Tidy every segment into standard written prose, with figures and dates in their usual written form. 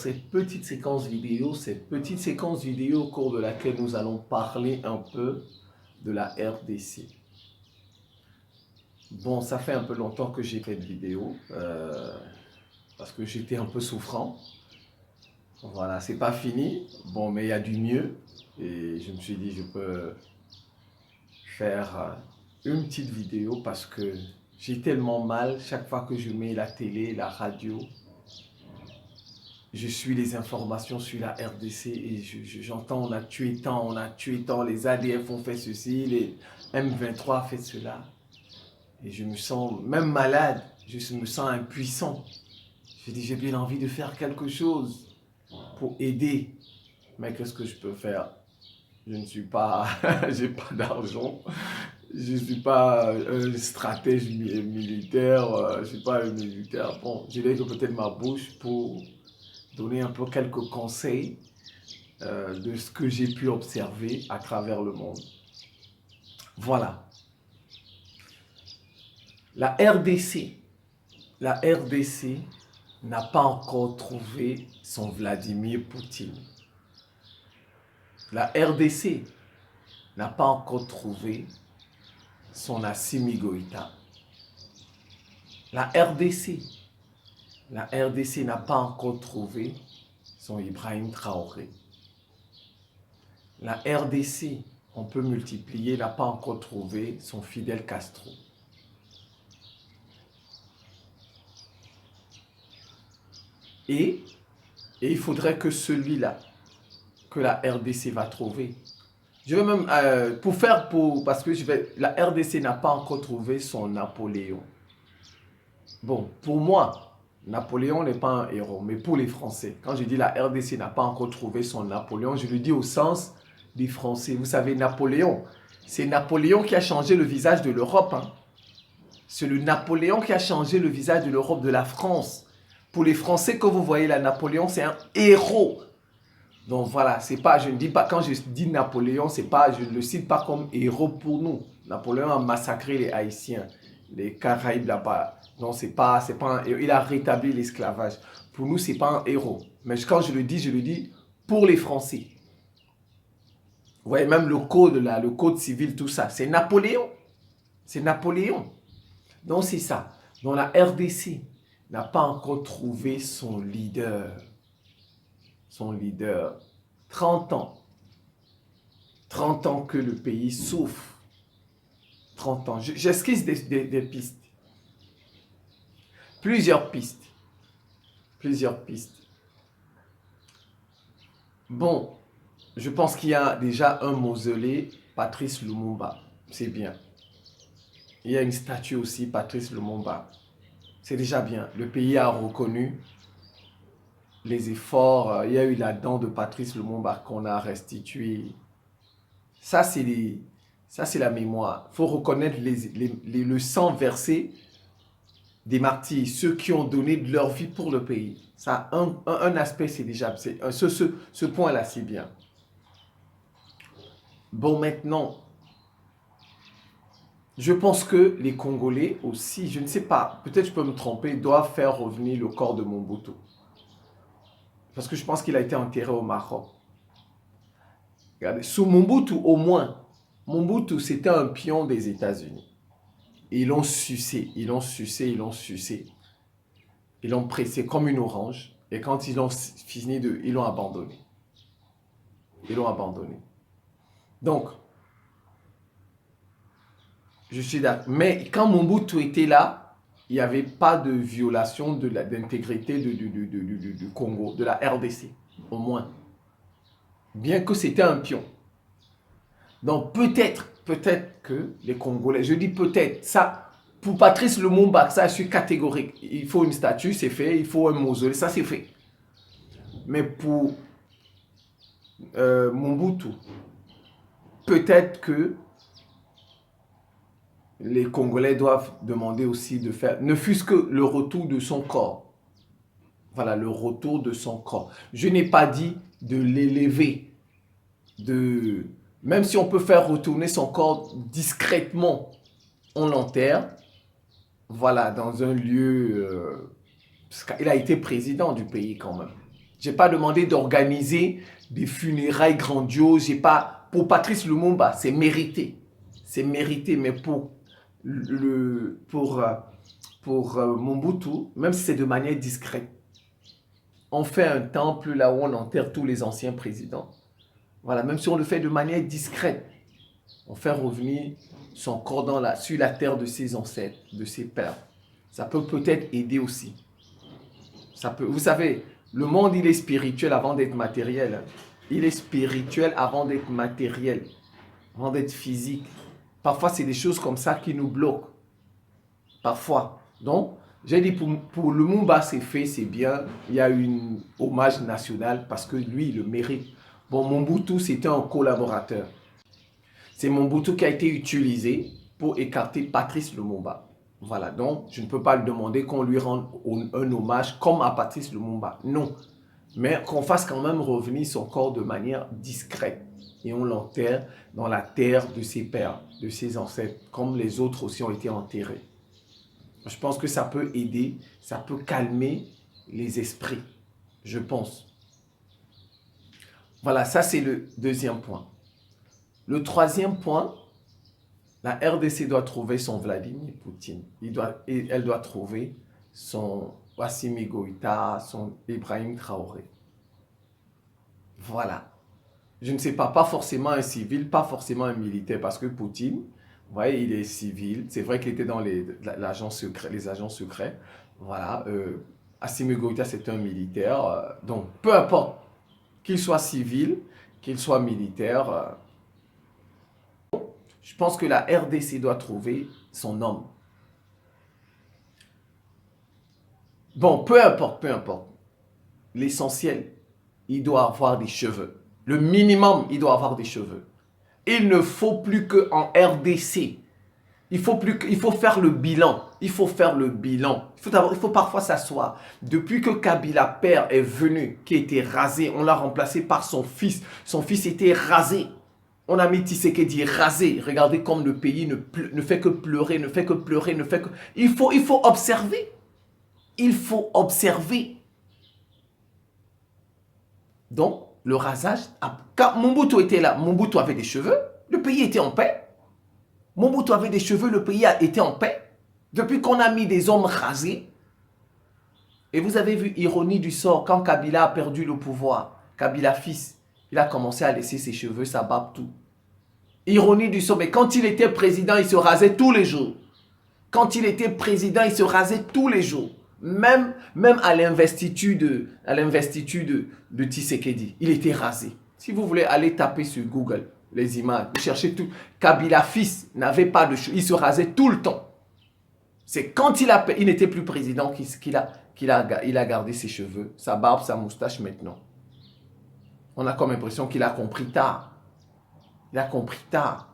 cette petite séquence vidéo au cours de laquelle nous allons parler un peu de la RDC. Bon, ça fait un peu longtemps que j'ai fait de vidéo, parce que j'étais un peu souffrant. Voilà, c'est pas fini, bon, mais il y a du mieux. Et je me suis dit, je peux faire une petite vidéo parce que j'ai tellement mal chaque fois que je mets la télé, la radio. Je suis les informations sur la RDC et j'entends on a tué tant, les ADF ont fait ceci, les M23 ont fait cela. Et je me sens même malade, je me sens impuissant. Je dis j'ai bien envie de faire quelque chose pour aider. Mais qu'est-ce que je peux faire? Je ne suis pas, j'ai pas d'argent. Je ne suis pas un stratège militaire, je ne suis pas un militaire. Bon, je n'ai que peut-être ma bouche pour donner un peu quelques conseils de ce que j'ai pu observer à travers le monde. Voilà. La RDC n'a pas encore trouvé son Vladimir Poutine. La RDC n'a pas encore trouvé son Assimi Goïta. La RDC n'a pas encore trouvé son Ibrahim Traoré. La RDC, on peut multiplier, n'a pas encore trouvé son Fidel Castro. Et il faudrait que celui-là, que la RDC va trouver. Je vais même, parce que la RDC n'a pas encore trouvé son Napoléon. Bon, pour moi, Napoléon n'est pas un héros, mais pour les Français, quand je dis la RDC n'a pas encore trouvé son Napoléon, je le dis au sens des Français. Vous savez, Napoléon, c'est Napoléon qui a changé le visage de l'Europe. Hein. C'est le Napoléon qui a changé le visage de l'Europe, de la France. Pour les Français, que vous voyez là, Napoléon, c'est un héros. Donc voilà, c'est pas, je ne dis pas, quand je dis Napoléon, c'est pas, je ne le cite pas comme héros pour nous. Napoléon a massacré les Haïtiens, les Caraïbes là-bas. Non, c'est pas un héros. Il a rétabli l'esclavage. Pour nous, c'est pas un héros. Mais quand je le dis pour les Français. Vous voyez, même le code là, le code civil, tout ça, c'est Napoléon. C'est Napoléon. Donc c'est ça. Donc la RDC n'a pas encore trouvé son leader. Son leader. 30 ans. 30 ans que le pays souffre. 30 ans. J'esquisse des pistes. Plusieurs pistes. Bon, je pense qu'il y a déjà un mausolée, Patrice Lumumba. C'est bien. Il y a une statue aussi, Patrice Lumumba. C'est déjà bien. Le pays a reconnu les efforts. Il y a eu la dent de Patrice Lumumba qu'on a restituée. Ça, c'est la mémoire. Il faut reconnaître le sang versé des martyrs, ceux qui ont donné de leur vie pour le pays. Ça, un aspect, c'est déjà... Ce point-là, c'est bien. Bon, maintenant, je pense que les Congolais aussi, je ne sais pas, peut-être je peux me tromper, doivent faire revenir le corps de Mobutu. Parce que je pense qu'il a été enterré au Maroc. Regardez, sous Mobutu, au moins, Mobutu, c'était un pion des États-Unis. Ils l'ont sucé. Ils l'ont pressé comme une orange. Et quand ils ont fini ils l'ont abandonné. Donc, je suis d'accord. Mais quand Mobutu était là, il n'y avait pas de violation de l'intégrité du Congo, de la RDC, au moins. Bien que c'était un pion. Donc peut-être que les Congolais, je dis peut-être, ça, pour Patrice Lumumba, ça je suis catégorique. Il faut une statue, c'est fait, il faut un mausolée, ça c'est fait. Mais pour Mobutu, peut-être que les Congolais doivent demander aussi de faire, ne fût-ce que le retour de son corps. Voilà, le retour de son corps. Je n'ai pas dit de l'élever, même si on peut faire retourner son corps discrètement, on l'enterre, voilà, dans un lieu, parce qu'il a été président du pays quand même. J'ai pas demandé d'organiser des funérailles grandioses. J'ai pas... Pour Patrice Lumumba, c'est mérité. C'est mérité, mais pour Mobutu, même si c'est de manière discrète, on fait un temple là où on enterre tous les anciens présidents. Voilà, même si on le fait de manière discrète, on fait revenir son corps sur la terre de ses ancêtres, de ses pères. Ça peut peut-être aider aussi. Ça peut, vous savez, le monde, il est spirituel avant d'être matériel. Il est spirituel avant d'être matériel, avant d'être physique. Parfois, c'est des choses comme ça qui nous bloquent. Parfois. Donc, j'ai dit pour Lumumba, c'est fait, c'est bien. Il y a un hommage national parce que lui, il le mérite. Bon, Mobutu, c'était un collaborateur. C'est Mobutu qui a été utilisé pour écarter Patrice Lumumba. Voilà, donc je ne peux pas lui demander qu'on lui rende un hommage comme à Patrice Lumumba. Non, mais qu'on fasse quand même revenir son corps de manière discrète. Et on l'enterre dans la terre de ses pères, de ses ancêtres, comme les autres aussi ont été enterrés. Je pense que ça peut aider, ça peut calmer les esprits, je pense. Voilà, ça c'est le deuxième point. Le troisième point, la RDC doit trouver son Vladimir Poutine. Elle doit trouver son Assimi Goïta, son Ibrahim Traoré. Voilà. Je ne sais pas, pas forcément un civil, pas forcément un militaire, parce que Poutine, vous voyez, il est civil. C'est vrai qu'il était dans les agents secrets. Voilà. Assimi Goïta, c'est un militaire. Donc, peu importe qu'il soit civil, qu'il soit militaire, je pense que la RDC doit trouver son homme. Bon, peu importe. L'essentiel, il doit avoir des cheveux. Le minimum, il doit avoir des cheveux. Il ne faut plus qu'en RDC. Il faut faire le bilan. Il faut parfois s'asseoir. Depuis que Kabila père est venu, qui a été rasé, on l'a remplacé par son fils. Son fils était rasé. On a mis Tshisekedi rasé. Regardez comme le pays ne fait que pleurer, Il faut observer. Il faut observer. Donc, le rasage, quand Mobutu était là, Mobutu avait des cheveux, le pays était en paix. Mobutu avait des cheveux, le pays était en paix. Depuis qu'on a mis des hommes rasés, et vous avez vu, ironie du sort, quand Kabila a perdu le pouvoir, Kabila fils, il a commencé à laisser ses cheveux, sa barbe, tout. Ironie du sort, mais quand il était président, il se rasait tous les jours. Quand il était président, il se rasait tous les jours. Même à l'investiture de Tshisekedi, il était rasé. Si vous voulez aller taper sur Google les images, cherchez tout. Kabila fils n'avait pas de cheveux, il se rasait tout le temps. C'est quand il n'était plus président qu'il a gardé ses cheveux, sa barbe, sa moustache maintenant. On a comme l'impression qu'il a compris tard. Il a compris tard.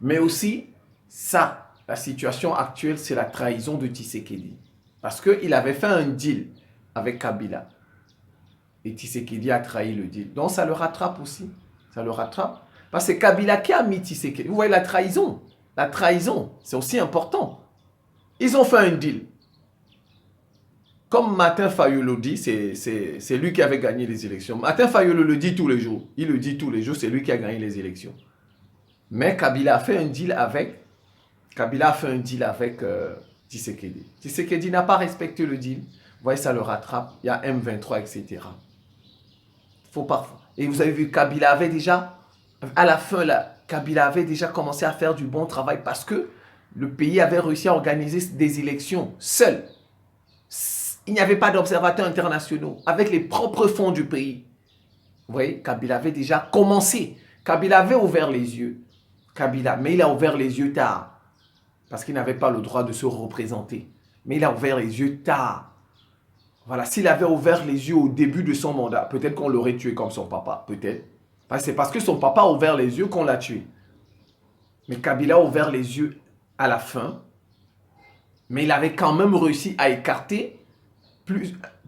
Mais aussi, ça, la situation actuelle, c'est la trahison de Tshisekedi. Parce qu'il avait fait un deal avec Kabila. Et Tshisekedi a trahi le deal. Donc ça le rattrape aussi. Ça le rattrape. Parce que c'est Kabila qui a mis Tshisekedi. Vous voyez la trahison. La trahison, c'est aussi important. Ils ont fait un deal. Comme Martin Fayulu dit, c'est lui qui avait gagné les élections. Martin Fayulu le dit tous les jours. Il le dit tous les jours, c'est lui qui a gagné les élections. Mais Kabila a fait un deal avec Tshisekedi. Tshisekedi n'a pas respecté le deal. Vous voyez, ça le rattrape. Il y a M23, etc. Faut parfois. Et vous avez vu, Kabila avait déjà, à la fin, là, Kabila avait déjà commencé à faire du bon travail parce que le pays avait réussi à organiser des élections seul. Il n'y avait pas d'observateurs internationaux avec les propres fonds du pays. Vous voyez, Kabila avait déjà commencé. Kabila avait ouvert les yeux. Mais il a ouvert les yeux tard. Parce qu'il n'avait pas le droit de se représenter. Mais il a ouvert les yeux tard. Voilà, s'il avait ouvert les yeux au début de son mandat, peut-être qu'on l'aurait tué comme son papa, peut-être. C'est parce que son papa a ouvert les yeux qu'on l'a tué. Mais Kabila a ouvert les yeux à la fin. Mais il avait quand même réussi à écarter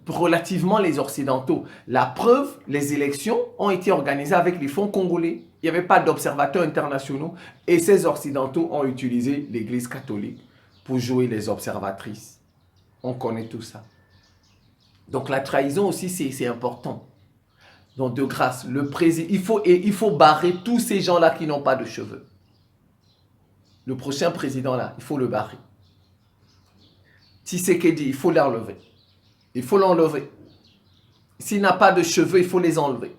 relativement les Occidentaux. La preuve, les élections ont été organisées avec les fonds congolais. Il n'y avait pas d'observateurs internationaux et ces Occidentaux ont utilisé l'Église catholique pour jouer les observatrices. On connaît tout ça. Donc la trahison aussi, c'est important. Donc de grâce, le président, il faut barrer tous ces gens-là qui n'ont pas de cheveux. Le prochain président là, il faut le barrer. Tshisekedi, il faut l'enlever. Il faut l'enlever. S'il n'a pas de cheveux, il faut les enlever.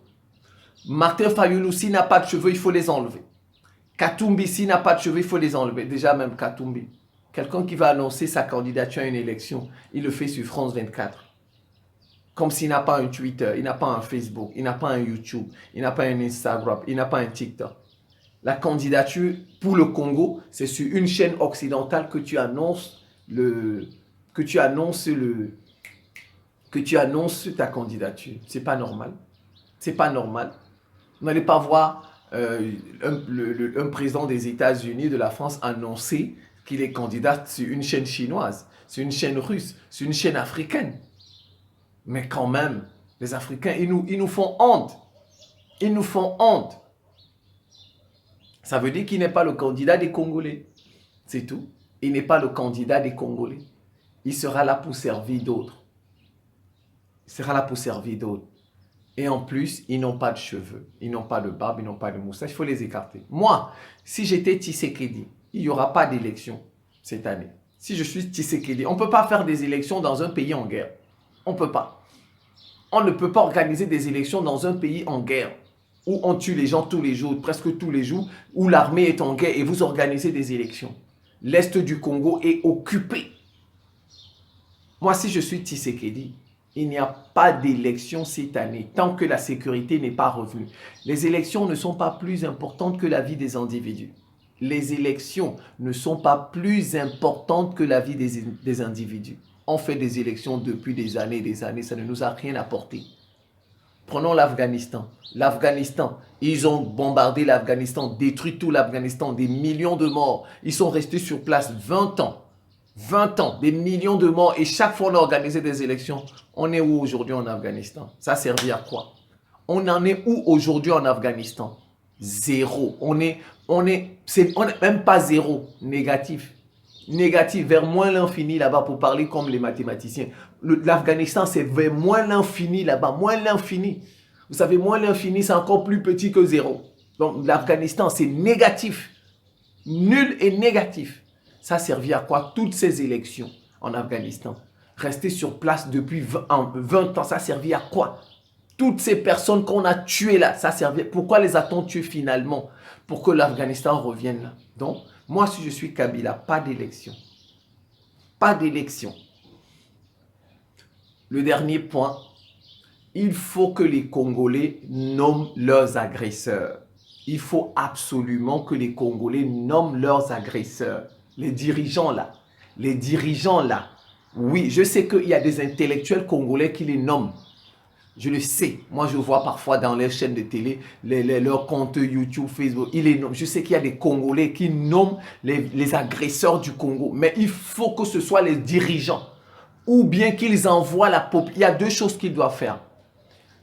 Martin Fayulu, s'il n'a pas de cheveux, il faut les enlever. Katumbi, s'il n'a pas de cheveux, il faut les enlever. Déjà même Katumbi. Quelqu'un qui va annoncer sa candidature à une élection, il le fait sur France 24. Comme s'il n'a pas un Twitter, il n'a pas un Facebook, il n'a pas un YouTube, il n'a pas un Instagram, il n'a pas un TikTok. La candidature pour le Congo, c'est sur une chaîne occidentale que tu annonces ta candidature. C'est pas normal. C'est pas normal. Vous n'allez pas voir un président des États-Unis, de la France, annoncer qu'il est candidat sur une chaîne chinoise, sur une chaîne russe, sur une chaîne africaine. Mais quand même, les Africains, ils nous font honte. Ils nous font honte. Ça veut dire qu'il n'est pas le candidat des Congolais. C'est tout. Il n'est pas le candidat des Congolais. Il sera là pour servir d'autres. Il sera là pour servir d'autres. Et en plus, ils n'ont pas de cheveux. Ils n'ont pas de barbe, ils n'ont pas de moustache. Il faut les écarter. Moi, si j'étais Tshisekedi, il n'y aura pas d'élection cette année. Si je suis Tshisekedi, on ne peut pas faire des élections dans un pays en guerre. On ne peut pas. On ne peut pas organiser des élections dans un pays en guerre, où on tue les gens tous les jours, presque tous les jours, où l'armée est en guerre et vous organisez des élections. L'Est du Congo est occupé. Moi, si je suis Tshisekedi, il n'y a pas d'élection cette année, tant que la sécurité n'est pas revenue. Les élections ne sont pas plus importantes que la vie des individus. Les élections ne sont pas plus importantes que la vie des individus. On fait des élections depuis des années, ça ne nous a rien apporté. Prenons l'Afghanistan. L'Afghanistan, ils ont bombardé l'Afghanistan, détruit tout l'Afghanistan, des millions de morts. Ils sont restés sur place 20 ans. 20 ans, des millions de morts. Et chaque fois on a organisé des élections. On est où aujourd'hui en Afghanistan? Ça servit à quoi? On en est où aujourd'hui en Afghanistan? Zéro. On est même pas zéro, négatif. Négatif, vers moins l'infini là-bas, pour parler comme les mathématiciens. L'Afghanistan, c'est vers moins l'infini là-bas, moins l'infini. Vous savez, moins l'infini, c'est encore plus petit que zéro. Donc l'Afghanistan, c'est négatif. Nul et négatif. Ça a servi à quoi toutes ces élections en Afghanistan? Rester sur place depuis 20 ans, ça a servi à quoi? Toutes ces personnes qu'on a tuées là, ça a servi. Pourquoi les a-t-on tuées finalement? Pour que l'Afghanistan revienne là. Donc, moi, si je suis Kabila, pas d'élection. Pas d'élection. Le dernier point, il faut que les Congolais nomment leurs agresseurs. Il faut absolument que les Congolais nomment leurs agresseurs. Les dirigeants là. Oui, je sais qu'il y a des intellectuels congolais qui les nomment. Je le sais. Moi, je vois parfois dans les chaînes de télé, leurs comptes YouTube, Facebook, ils les nomment. Je sais qu'il y a des Congolais qui nomment les agresseurs du Congo. Mais il faut que ce soit les dirigeants. Ou bien qu'ils envoient la population. Il y a deux choses qu'ils doivent faire.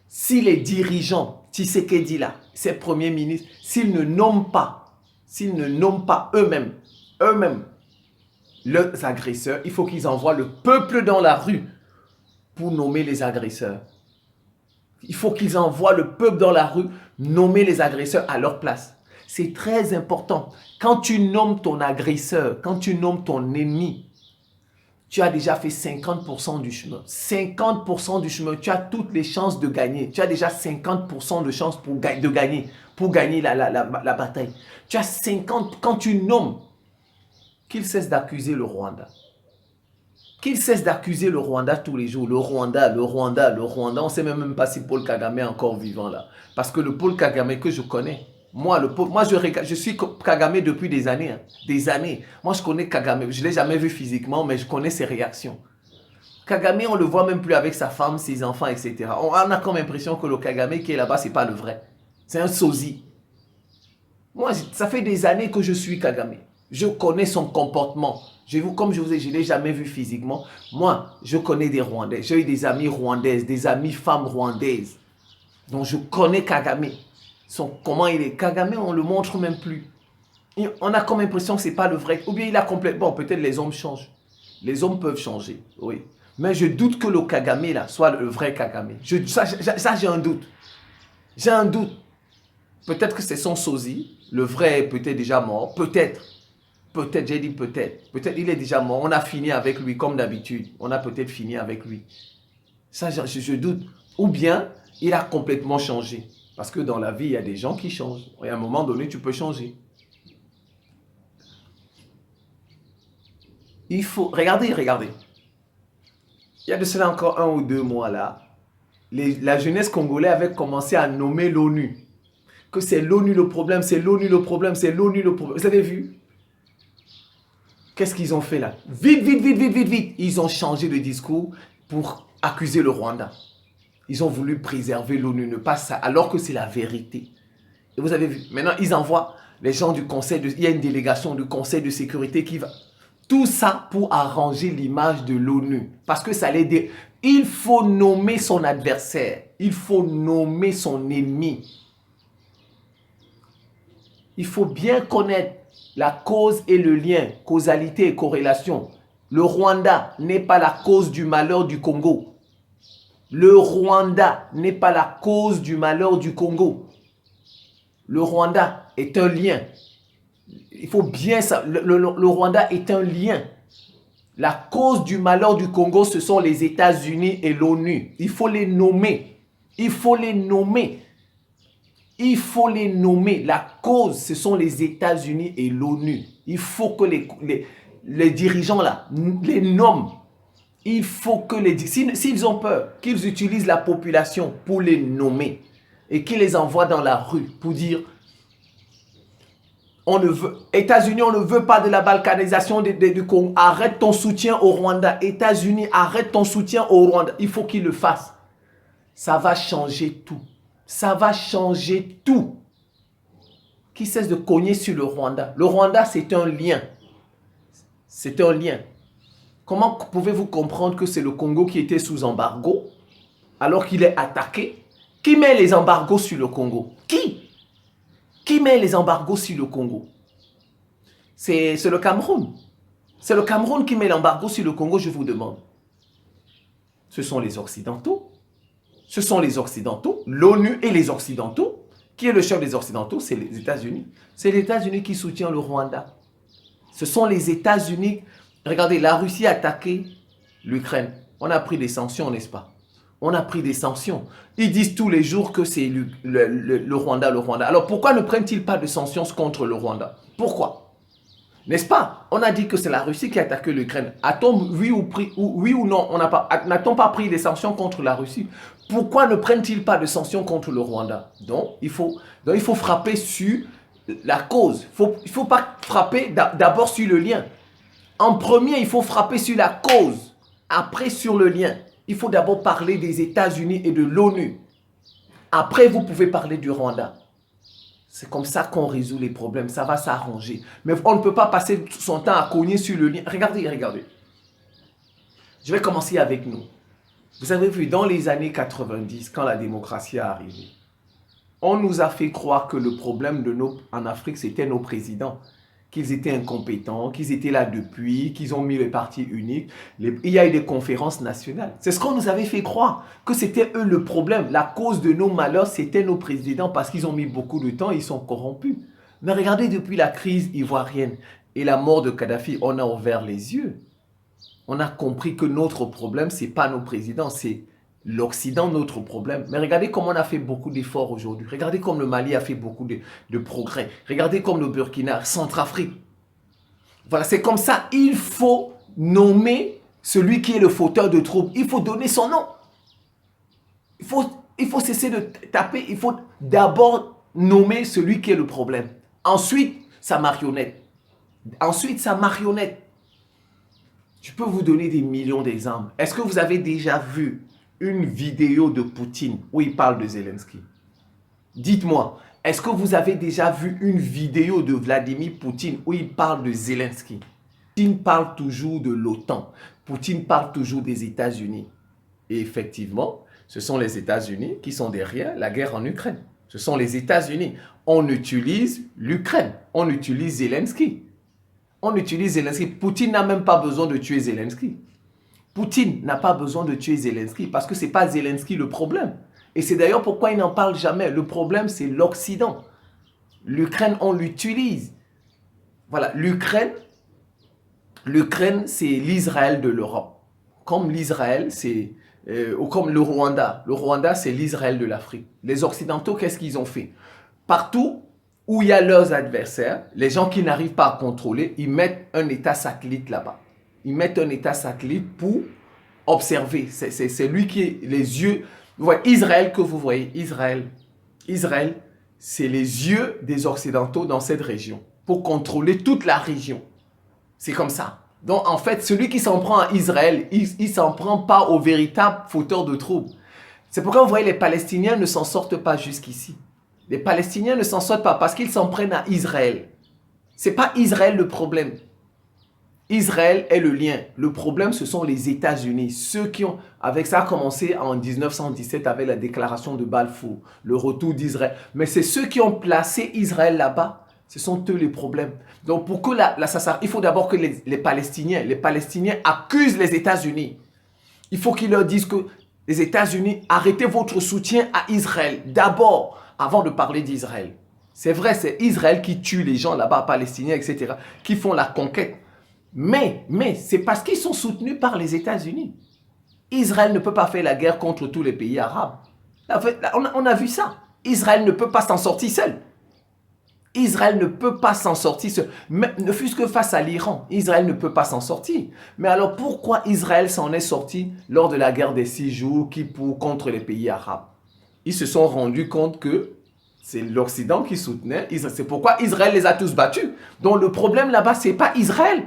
Si les dirigeants, Tshisekedi là, ses premiers ministres, s'ils ne nomment pas eux-mêmes, leurs agresseurs, il faut qu'ils envoient le peuple dans la rue pour nommer les agresseurs. Il faut qu'ils envoient le peuple dans la rue nommer les agresseurs à leur place. C'est très important. Quand tu nommes ton agresseur, quand tu nommes ton ennemi, tu as déjà fait 50% du chemin. 50% du chemin, tu as toutes les chances de gagner. Tu as déjà 50% de chances de gagner la bataille. Tu as 50, quand tu nommes, qu'il cesse d'accuser le Rwanda. Qu'il cesse d'accuser le Rwanda tous les jours. Le Rwanda. On ne sait même pas si Paul Kagame est encore vivant là. Parce que le Paul Kagame que je connais, je suis Kagame depuis des années. Des années. Moi, je connais Kagame. Je ne l'ai jamais vu physiquement, mais je connais ses réactions. Kagame, on ne le voit même plus avec sa femme, ses enfants, etc. On a comme l'impression que le Kagame qui est là-bas, ce n'est pas le vrai. C'est un sosie. Moi, ça fait des années que je suis Kagame. Je connais son comportement. Comme je vous ai dit, je ne l'ai jamais vu physiquement. Moi, je connais des Rwandais. J'ai eu des amis rwandaises, des amies femmes rwandaises. Donc, je connais Kagame. Comment il est. Kagame, on ne le montre même plus. On a comme l'impression que ce n'est pas le vrai. Ou bien il a complètement... Bon, peut-être les hommes changent. Les hommes peuvent changer, oui. Mais je doute que le Kagame là soit le vrai Kagame. Ça, j'ai un doute. J'ai un doute. Peut-être que c'est son sosie. Le vrai est peut-être déjà mort. Peut-être. Peut-être, j'ai dit peut-être. Peut-être il est déjà mort. On a fini avec lui comme d'habitude. On a peut-être fini avec lui. Ça, je doute. Ou bien, il a complètement changé. Parce que dans la vie, il y a des gens qui changent. Et à un moment donné, tu peux changer. Il faut... Regardez. Il y a de cela encore 1 ou 2 mois là. La jeunesse congolaise avait commencé à nommer l'ONU. Que c'est l'ONU le problème, c'est l'ONU le problème, c'est l'ONU le problème. Vous avez vu? Qu'est-ce qu'ils ont fait là? Vite. Ils ont changé de discours pour accuser le Rwanda. Ils ont voulu préserver l'ONU, ne pas ça, alors que c'est la vérité. Et vous avez vu, maintenant ils envoient les gens du conseil, il y a une délégation du conseil de sécurité qui va... Tout ça pour arranger l'image de l'ONU. Parce que ça l'aide. Il faut nommer son adversaire. Il faut nommer son ennemi. Il faut bien connaître la cause et le lien, causalité et corrélation. Le Rwanda n'est pas la cause du malheur du Congo. Le Rwanda n'est pas la cause du malheur du Congo. Le Rwanda est un lien. Il faut bien ça. Le Rwanda est un lien. La cause du malheur du Congo, ce sont les États-Unis et l'ONU. Il faut les nommer. Il faut les nommer. Il faut les nommer. La cause, ce sont les États-Unis et l'ONU. Il faut que les dirigeants là, les nomment. Il faut que s'ils ont peur, qu'ils utilisent la population pour les nommer et qu'ils les envoient dans la rue pour dire États-Unis, on ne veut pas de la balkanisation du Congo. Arrête ton soutien au Rwanda. États-Unis, arrête ton soutien au Rwanda. Il faut qu'ils le fassent. Ça va changer tout. Ça va changer tout. Qui cesse de cogner sur le Rwanda. Le Rwanda, c'est un lien. C'est un lien. Comment pouvez-vous comprendre que c'est le Congo qui était sous embargo alors qu'il est attaqué? Qui met les embargos sur le Congo? Qui met les embargos sur le Congo? C'est le Cameroun. C'est le Cameroun qui met l'embargo sur le Congo, je vous demande. Ce sont les Occidentaux. Ce sont les Occidentaux, l'ONU et les Occidentaux. Qui est le chef des Occidentaux? C'est les États-Unis. C'est les États-Unis qui soutiennent le Rwanda. Ce sont les États-Unis. Regardez, la Russie a attaqué l'Ukraine. On a pris des sanctions, n'est-ce pas? On a pris des sanctions. Ils disent tous les jours que c'est le Rwanda, le Rwanda. Alors pourquoi ne prennent-ils pas de sanctions contre le Rwanda? Pourquoi? N'est-ce pas? On a dit que c'est la Russie qui a attaqué l'Ukraine. A-t-on, oui ou non, n'a-t-on pas pris des sanctions contre la Russie? Pourquoi ne prennent-ils pas de sanctions contre le Rwanda? Donc, il faut frapper sur la cause. Il ne faut pas frapper d'abord sur le lien. En premier, il faut frapper sur la cause. Après, sur le lien. Il faut d'abord parler des États-Unis et de l'ONU. Après, vous pouvez parler du Rwanda. C'est comme ça qu'on résout les problèmes. Ça va s'arranger. Mais on ne peut pas passer son temps à cogner sur le lien. Regardez. Je vais commencer avec nous. Vous avez vu, dans les années 90, quand la démocratie est arrivée, on nous a fait croire que le problème en Afrique, c'était nos présidents. Qu'ils étaient incompétents, qu'ils étaient là depuis, qu'ils ont mis les partis uniques. Il y a eu des conférences nationales. C'est ce qu'on nous avait fait croire, que c'était eux le problème. La cause de nos malheurs, c'était nos présidents parce qu'ils ont mis beaucoup de temps, ils sont corrompus. Mais regardez, depuis la crise ivoirienne et la mort de Kadhafi, on a ouvert les yeux. On a compris que notre problème, ce n'est pas nos présidents, c'est l'Occident, notre problème. Mais regardez comme on a fait beaucoup d'efforts aujourd'hui. Regardez comme le Mali a fait beaucoup de progrès. Regardez comme le Burkina, Centrafrique. Voilà, c'est comme ça. Il faut nommer celui qui est le fauteur de troubles. Il faut donner son nom. Il faut cesser de taper. Il faut d'abord nommer celui qui est le problème. Ensuite, sa marionnette. Je peux vous donner des millions d'exemples. Est-ce que vous avez déjà vu une vidéo de Poutine où il parle de Zelensky? Dites-moi, est-ce que vous avez déjà vu une vidéo de Vladimir Poutine où il parle de Zelensky? Poutine parle toujours de l'OTAN. Poutine parle toujours des États-Unis. Et effectivement, ce sont les États-Unis qui sont derrière la guerre en Ukraine. Ce sont les États-Unis. On utilise l'Ukraine. On utilise Zelensky. Poutine n'a même pas besoin de tuer Zelensky. Poutine n'a pas besoin de tuer Zelensky parce que ce n'est pas Zelensky le problème. Et c'est d'ailleurs pourquoi il n'en parle jamais. Le problème, c'est l'Occident. L'Ukraine, on l'utilise. Voilà, l'Ukraine, c'est l'Israël de l'Europe. Comme l'Israël, c'est... ou comme le Rwanda. Le Rwanda, c'est l'Israël de l'Afrique. Les Occidentaux, qu'est-ce qu'ils ont fait? Partout où il y a leurs adversaires, les gens qui n'arrivent pas à contrôler, ils mettent un État satellite là-bas. Ils mettent un État satellite pour observer. C'est lui qui est les yeux. Vous voyez, Israël que vous voyez, Israël, c'est les yeux des Occidentaux dans cette région pour contrôler toute la région. C'est comme ça. Donc, en fait, celui qui s'en prend à Israël, il ne s'en prend pas aux véritables fauteurs de troubles. C'est pourquoi vous voyez, les Palestiniens ne s'en sortent pas jusqu'ici. Les Palestiniens ne s'en sortent pas parce qu'ils s'en prennent à Israël. Ce n'est pas Israël le problème. Israël est le lien. Le problème, ce sont les États-Unis. Ceux qui ont, avec ça a commencé en 1917 avec la déclaration de Balfour, le retour d'Israël. Mais c'est ceux qui ont placé Israël là-bas. Ce sont eux les problèmes. Donc, pour que il faut d'abord que les Palestiniens accusent les États-Unis. Il faut qu'ils leur disent que les États-Unis, arrêtez votre soutien à Israël. D'abord, avant de parler d'Israël. C'est vrai, c'est Israël qui tue les gens là-bas, Palestiniens, etc., qui font la conquête. Mais c'est parce qu'ils sont soutenus par les États-Unis. Israël ne peut pas faire la guerre contre tous les pays arabes. On a vu ça. Israël ne peut pas s'en sortir seul. Israël ne peut pas s'en sortir seul. Ne fût-ce que face à l'Iran, Israël ne peut pas s'en sortir. Mais alors pourquoi Israël s'en est sorti lors de la guerre des 6 jours contre les pays arabes? Ils se sont rendus compte que c'est l'Occident qui soutenait. C'est pourquoi Israël les a tous battus. Donc le problème là-bas, ce n'est pas Israël.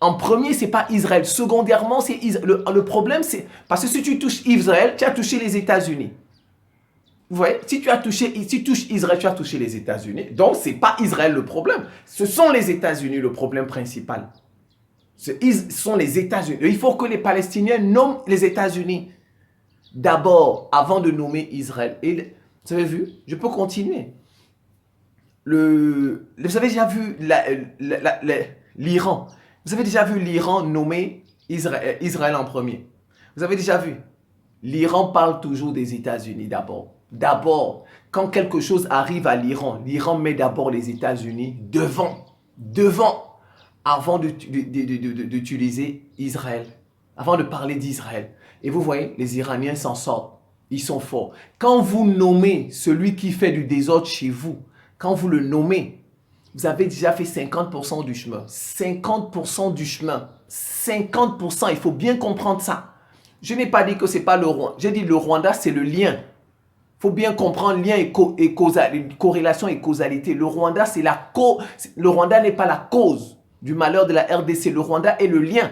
En premier, ce n'est pas Israël. Secondairement, c'est le problème, c'est... Parce que si tu touches Israël, tu as touché les États-Unis. Vous voyez, si tu touches Israël, tu as touché les États-Unis. Donc, ce n'est pas Israël le problème. Ce sont les États-Unis le problème principal. Ce sont les États-Unis. Il faut que les Palestiniens nomment les États-Unis d'abord, avant de nommer Israël. Et, vous avez vu, je peux continuer. Vous avez déjà vu l'Iran. Vous avez déjà vu l'Iran nommer Israël en premier. Vous avez déjà vu. L'Iran parle toujours des États-Unis d'abord. D'abord, quand quelque chose arrive à l'Iran, l'Iran met d'abord les États-Unis devant, avant d'utiliser Israël, avant de parler d'Israël. Et vous voyez, les Iraniens s'en sortent. Ils sont forts. Quand vous nommez celui qui fait du désordre chez vous, quand vous le nommez, vous avez déjà fait 50% du chemin. 50% du chemin. 50%, il faut bien comprendre ça. Je n'ai pas dit que ce n'est pas le Rwanda. J'ai dit le Rwanda, c'est le lien. Il faut bien comprendre lien et corrélation et causalité. Le Rwanda, le Rwanda n'est pas la cause du malheur de la RDC. Le Rwanda est le lien.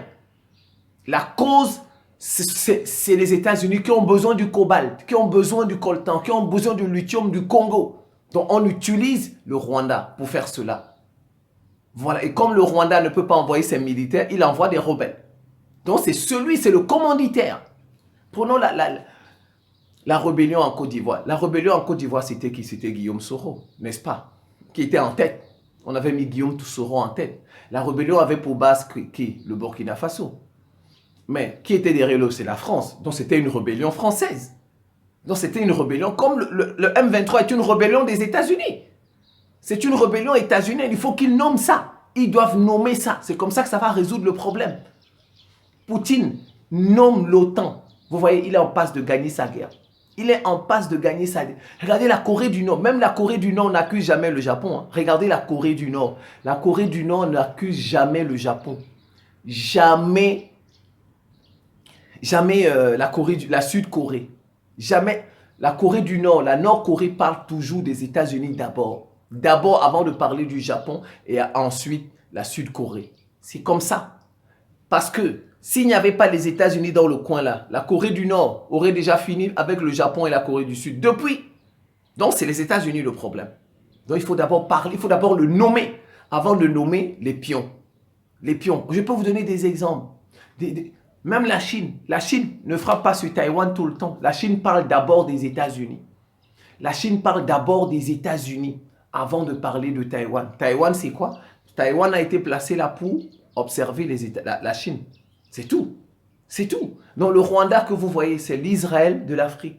La cause, c'est les États-Unis qui ont besoin du cobalt, qui ont besoin du coltan, qui ont besoin du lithium du Congo. Donc, on utilise le Rwanda pour faire cela. Voilà. Et comme le Rwanda ne peut pas envoyer ses militaires, il envoie des rebelles. Donc, c'est le commanditaire. Prenons la rébellion en Côte d'Ivoire. La rébellion en Côte d'Ivoire, c'était qui? C'était Guillaume Soro, n'est-ce pas? Qui était en tête. On avait mis Guillaume Soro en tête. La rébellion avait pour base qui? Le Burkina Faso. Mais qui était derrière eux? C'est la France. Donc, c'était une rébellion française. Donc, c'était une rébellion comme le M23 est une rébellion des États-Unis. C'est une rébellion états-unienne. Il faut qu'ils nomment ça. Ils doivent nommer ça. C'est comme ça que ça va résoudre le problème. Poutine nomme l'OTAN. Vous voyez, il est en passe de gagner sa guerre. Il est en passe de gagner sa guerre. Regardez la Corée du Nord. Même la Corée du Nord n'accuse jamais le Japon. Regardez la Corée du Nord. La Corée du Nord n'accuse jamais le Japon. Jamais la Sud-Corée. Jamais. La Corée du Nord, la Nord-Corée parle toujours des États-Unis d'abord. D'abord avant de parler du Japon et ensuite la Sud-Corée. C'est comme ça. Parce que s'il n'y avait pas les États-Unis dans le coin là, la Corée du Nord aurait déjà fini avec le Japon et la Corée du Sud. Depuis. Donc c'est les États-Unis le problème. Donc il faut d'abord parler, il faut d'abord le nommer avant de nommer les pions. Les pions. Je peux vous donner des exemples. Même la Chine ne frappe pas sur Taïwan tout le temps. La Chine parle d'abord des États-Unis. La Chine parle d'abord des États-Unis avant de parler de Taïwan. Taïwan, c'est quoi? Taïwan a été placé là pour observer la Chine. C'est tout. C'est tout. Donc le Rwanda que vous voyez, c'est l'Israël de l'Afrique.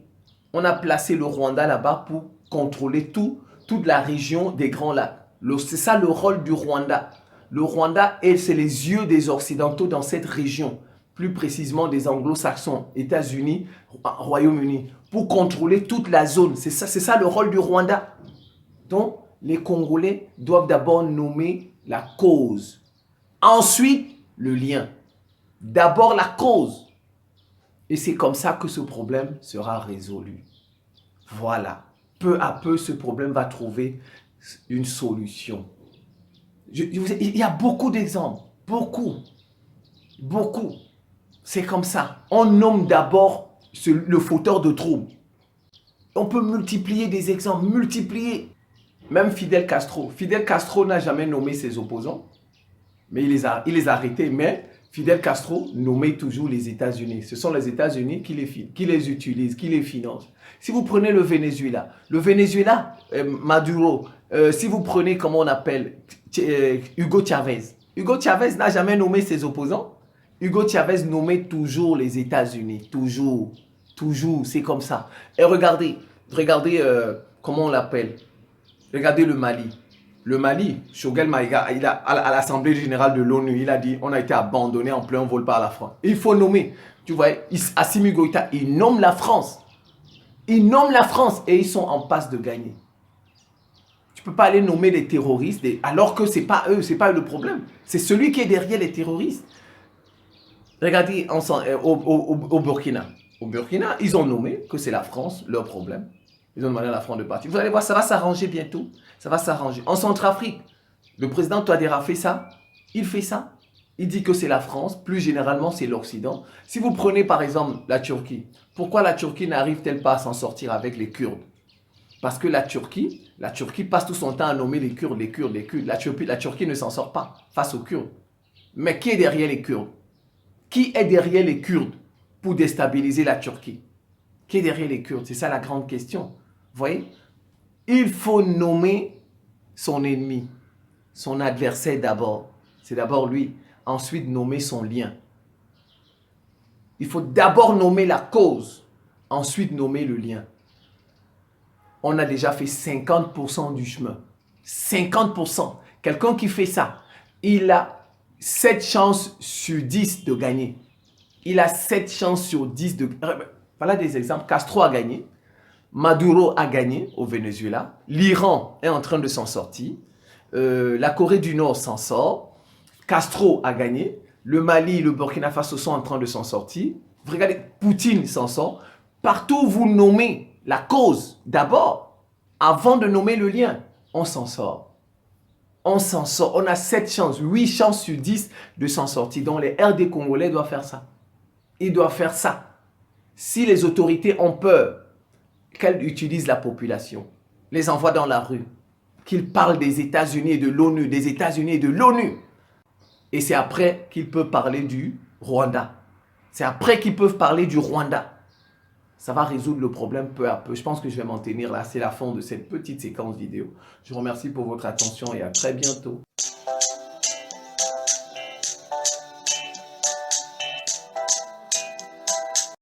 On a placé le Rwanda là-bas pour contrôler toute la région des Grands Lacs. C'est ça le rôle du Rwanda. Le Rwanda, c'est les yeux des Occidentaux dans cette région, plus précisément des Anglo-Saxons, États-Unis, Royaume-Uni, pour contrôler toute la zone. C'est ça le rôle du Rwanda. Donc, les Congolais doivent d'abord nommer la cause. Ensuite, le lien. D'abord la cause. Et c'est comme ça que ce problème sera résolu. Voilà. Peu à peu, ce problème va trouver une solution. Il y a beaucoup d'exemples. Beaucoup. Beaucoup. C'est comme ça. On nomme d'abord le fauteur de troubles. On peut multiplier des exemples. Multiplier. Même Fidel Castro. Fidel Castro n'a jamais nommé ses opposants. Mais il les a arrêtés. Mais Fidel Castro nommait toujours les États-Unis. Ce sont les États-Unis qui les utilisent, qui les financent. Si vous prenez le Venezuela, Maduro, si vous prenez, comment on appelle, Hugo Chavez. Hugo Chavez n'a jamais nommé ses opposants. Hugo Chavez nommait toujours les États-Unis. Toujours. Toujours. C'est comme ça. Et regardez comment on l'appelle. Regardez le Mali. Le Mali, Choguel Maïga, à l'Assemblée générale de l'ONU, il a dit on a été abandonné en plein vol par la France. Il faut nommer. Tu vois, Assimi Goïta, il nomme la France. Il nomme la France et ils sont en passe de gagner. Tu ne peux pas aller nommer les terroristes alors que ce n'est pas eux, le problème. C'est celui qui est derrière les terroristes. Regardez au Burkina. Au Burkina, ils ont nommé que c'est la France, leur problème. Ils ont demandé à la France de partir. Vous allez voir, ça va s'arranger bientôt. Ça va s'arranger. En Centrafrique, le président Touadéra fait ça. Il fait ça. Il dit que c'est la France. Plus généralement, c'est l'Occident. Si vous prenez par exemple la Turquie, pourquoi la Turquie n'arrive-t-elle pas à s'en sortir avec les Kurdes? Parce que la Turquie passe tout son temps à nommer les Kurdes. La Turquie ne s'en sort pas face aux Kurdes. Mais qui est derrière les Kurdes? Qui est derrière les Kurdes pour déstabiliser la Turquie? Qui est derrière les Kurdes? C'est ça la grande question. Vous voyez? Il faut nommer son ennemi, son adversaire d'abord. C'est d'abord lui. Ensuite, nommer son lien. Il faut d'abord nommer la cause. Ensuite, nommer le lien. On a déjà fait 50% du chemin. 50%. Quelqu'un qui fait ça, il a 7 chances sur 10 de gagner. Il a 7 chances sur 10 de... Voilà des exemples. Castro a gagné. Maduro a gagné au Venezuela. L'Iran est en train de s'en sortir. La Corée du Nord s'en sort. Castro a gagné. Le Mali, le Burkina Faso sont en train de s'en sortir. Vous regardez, Poutine s'en sort. Partout où vous nommez la cause d'abord, avant de nommer le lien, on s'en sort. On s'en sort. On a 7 chances, 8 chances sur 10 de s'en sortir. Donc les RD Congolais doivent faire ça. Ils doivent faire ça. Si les autorités ont peur qu'elles utilisent la population, les envoient dans la rue, qu'ils parlent des États-Unis et de l'ONU, des États-Unis et de l'ONU. Et c'est après qu'ils peuvent parler du Rwanda. C'est après qu'ils peuvent parler du Rwanda. Ça va résoudre le problème peu à peu. Je pense que je vais m'en tenir là. C'est la fin de cette petite séquence vidéo. Je vous remercie pour votre attention et à très bientôt.